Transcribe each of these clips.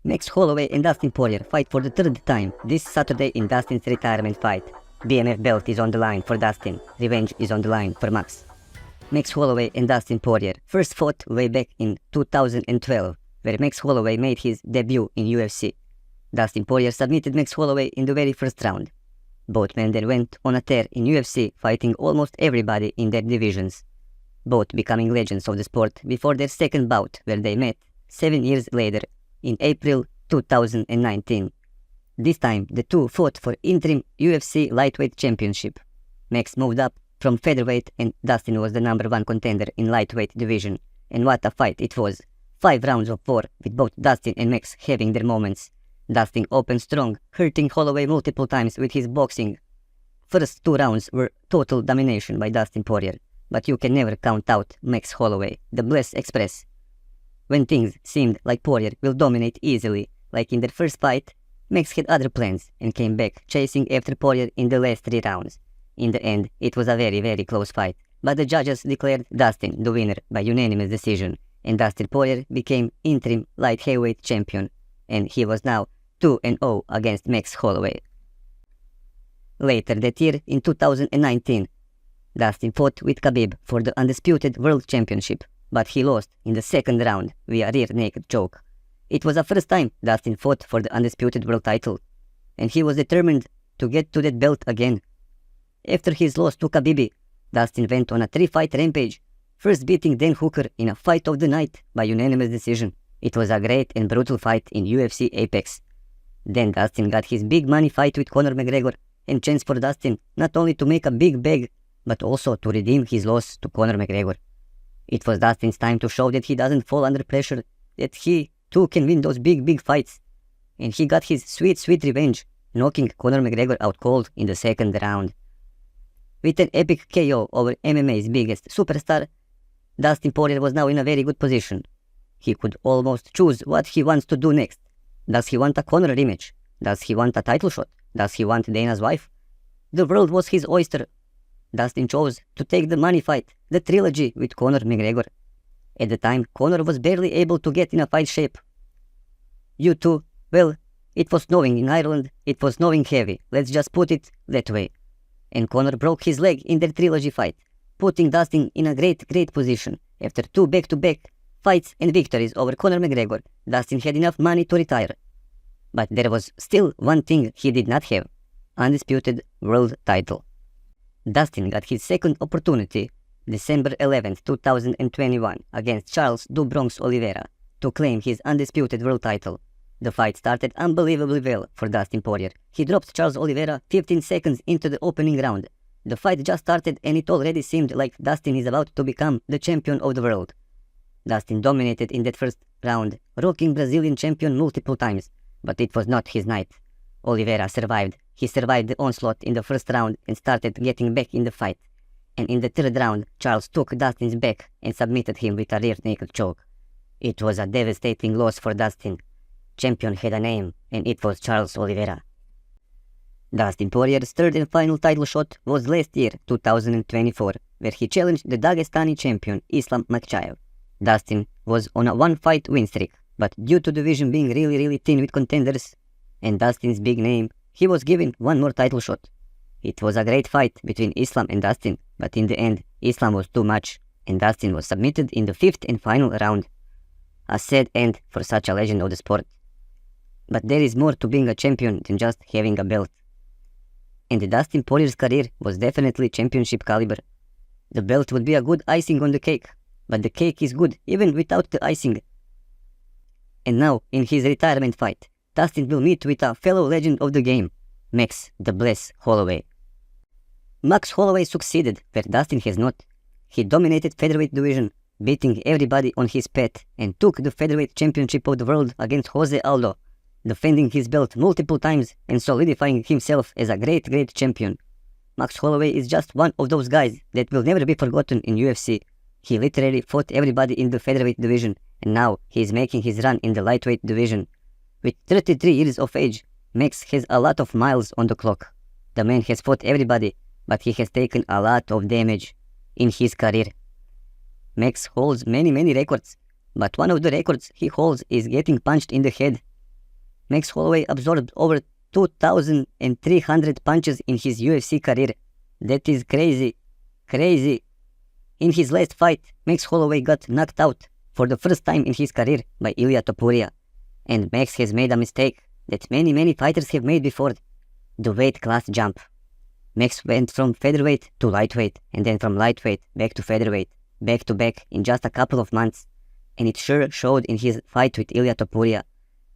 Max Holloway and Dustin Poirier fight for the third time this Saturday in Dustin's retirement fight. BMF belt is on the line for Dustin. Revenge is on the line for Max. Max Holloway and Dustin Poirier first fought way back in 2012, where Max Holloway made his debut in UFC. Dustin Poirier submitted Max Holloway in the very first round. Both men then went on a tear in UFC, fighting almost everybody in their divisions, both becoming legends of the sport before their second bout, where they met 7 years later in April 2019. This time, the two fought for interim UFC lightweight championship. Max moved up from featherweight and Dustin was the #1 contender in lightweight division. And what a fight it was. 5 rounds of war, with both Dustin and Max having their moments. Dustin opened strong, hurting Holloway multiple times with his boxing. First 2 rounds were total domination by Dustin Poirier, but you can never count out Max Holloway, the Bless Express. When things seemed like Poirier will dominate easily, like in their first fight, Max had other plans and came back chasing after Poirier in the last 3 rounds. In the end, it was a very close fight, but the judges declared Dustin the winner by unanimous decision, and Dustin Poirier became interim light heavyweight champion, and he was now 2-0 against Max Holloway. Later that year, in 2019, Dustin fought with Khabib for the undisputed world championship, but he lost in the second round via rear naked choke. It was the first time Dustin fought for the undisputed world title, and he was determined to get to that belt again. After his loss to Khabib, Dustin went on a 3-fight rampage, first beating Dan Hooker in a fight of the night by unanimous decision. It was a great and brutal fight in UFC Apex. Then Dustin got his big money fight with Conor McGregor, and chance for Dustin not only to make a big bag, but also to redeem his loss to Conor McGregor. It was Dustin's time to show that he doesn't fall under pressure, that he too can win those big fights. And he got his sweet revenge, knocking Conor McGregor out cold in the second round. With an epic KO over MMA's biggest superstar, Dustin Poirier was now in a very good position. He could almost choose what he wants to do next. Does he want a Conor rematch? Does he want a title shot? Does he want Dana's wife? The world was his oyster. Dustin chose to take the money fight, the trilogy with Conor McGregor. At the time, Conor was barely able to get in a fight shape. You two, well, it was snowing in Ireland, it was snowing heavy, let's just put it that way. And Conor broke his leg in their trilogy fight, putting Dustin in a great position. After 2 back-to-back fights and victories over Conor McGregor, Dustin had enough money to retire. But there was still one thing he did not have: undisputed world title. Dustin got his second opportunity December 11, 2021 against Charles "Do Bronx" Oliveira to claim his undisputed world title. The fight started unbelievably well for Dustin Poirier. He dropped Charles Oliveira 15 seconds into the opening round. The fight just started and it already seemed like Dustin is about to become the champion of the world. Dustin dominated in that first round, rocking Brazilian champion multiple times, but it was not his night. Oliveira survived. He survived the onslaught in the first round and started getting back in the fight. And in the third round, Charles took Dustin's back and submitted him with a rear naked choke. It was a devastating loss for Dustin. Champion had a name, and it was Charles Oliveira. Dustin Poirier's third and final title shot was last year, 2024, where he challenged the Dagestani champion Islam Makhachev. Dustin was on a 1-fight win streak, but due to the division being really thin with contenders, and Dustin's big name, he was given one more title shot. It was a great fight between Islam and Dustin, but in the end, Islam was too much, and Dustin was submitted in the 5th and final round. A sad end for such a legend of the sport. But there is more to being a champion than just having a belt. And Dustin Poirier's career was definitely championship caliber. The belt would be a good icing on the cake, but the cake is good even without the icing. And now, in his retirement fight, Dustin will meet with a fellow legend of the game, Max "The Bless" Holloway. Max Holloway succeeded where Dustin has not. He dominated featherweight division, beating everybody on his path, and took the featherweight championship of the world against Jose Aldo, defending his belt multiple times and solidifying himself as a great champion. Max Holloway is just one of those guys that will never be forgotten in UFC. He literally fought everybody in the featherweight division, and now he is making his run in the lightweight division. With 33 years of age, Max has a lot of miles on the clock. The man has fought everybody, but he has taken a lot of damage in his career. Max holds many records, but one of the records he holds is getting punched in the head. Max Holloway absorbed over 2,300 punches in his UFC career. That is crazy. Crazy. In his last fight, Max Holloway got knocked out for the first time in his career by Ilia Topuria. And Max has made a mistake that many fighters have made before. The weight class jump. Max went from featherweight to lightweight, and then from lightweight back to featherweight, back to back in just a couple of months. And it sure showed in his fight with Ilia Topuria.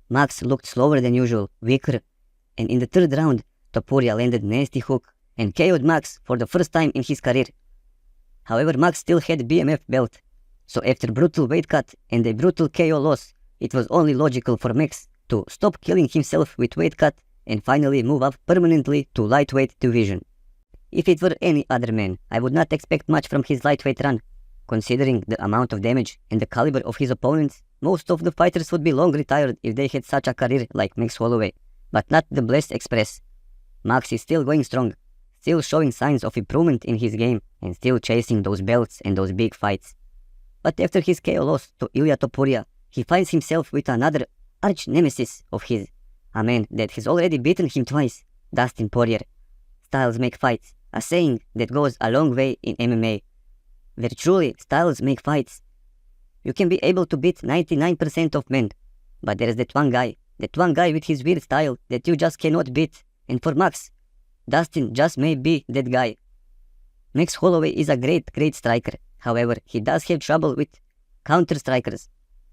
Max looked slower than usual, weaker, and in the third round, Topuria landed nasty hook and KO'd Max for the first time in his career. However, Max still had BMF belt, so after brutal weight cut and a brutal KO loss, it was only logical for Max to stop killing himself with weight cut and finally move up permanently to lightweight division. If it were any other man, I would not expect much from his lightweight run. Considering the amount of damage and the caliber of his opponents, most of the fighters would be long retired if they had such a career like Max Holloway, but not the Blessed Express. Max is still going strong, still showing signs of improvement in his game, and still chasing those belts and those big fights. But after his KO loss to Ilia Topuria, he finds himself with another arch-nemesis of his, a man that has already beaten him twice, Dustin Poirier. Styles make fights, a saying that goes a long way in MMA. Where truly styles make fights. You can be able to beat 99% of men, but there is that one guy with his weird style that you just cannot beat, and for Max, Dustin just may be that guy. Max Holloway is a great striker, however, he does have trouble with counter-strikers.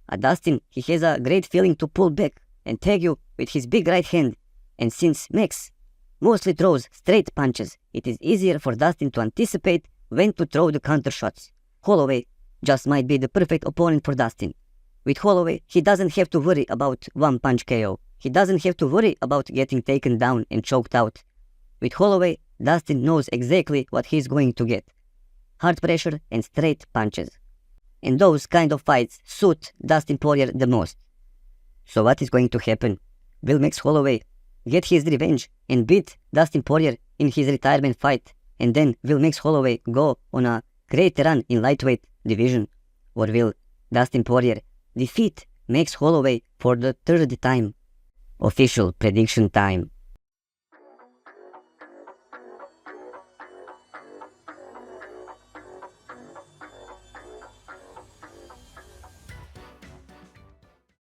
At Dustin, he has a great feeling to pull back and tag you with his big right hand, and since Max mostly throws straight punches, it is easier for Dustin to anticipate when to throw the counter shots. Holloway just might be the perfect opponent for Dustin. With Holloway, he doesn't have to worry about one-punch KO. He doesn't have to worry about getting taken down and choked out. With Holloway, Dustin knows exactly what he's going to get. Hard pressure and straight punches. And those kind of fights suit Dustin Poirier the most. So what is going to happen? Will Max Holloway get his revenge and beat Dustin Poirier in his retirement fight? And then will Max Holloway go on a great run in lightweight division? Or will Dustin Poirier defeat Max Holloway for the third time? Official prediction time.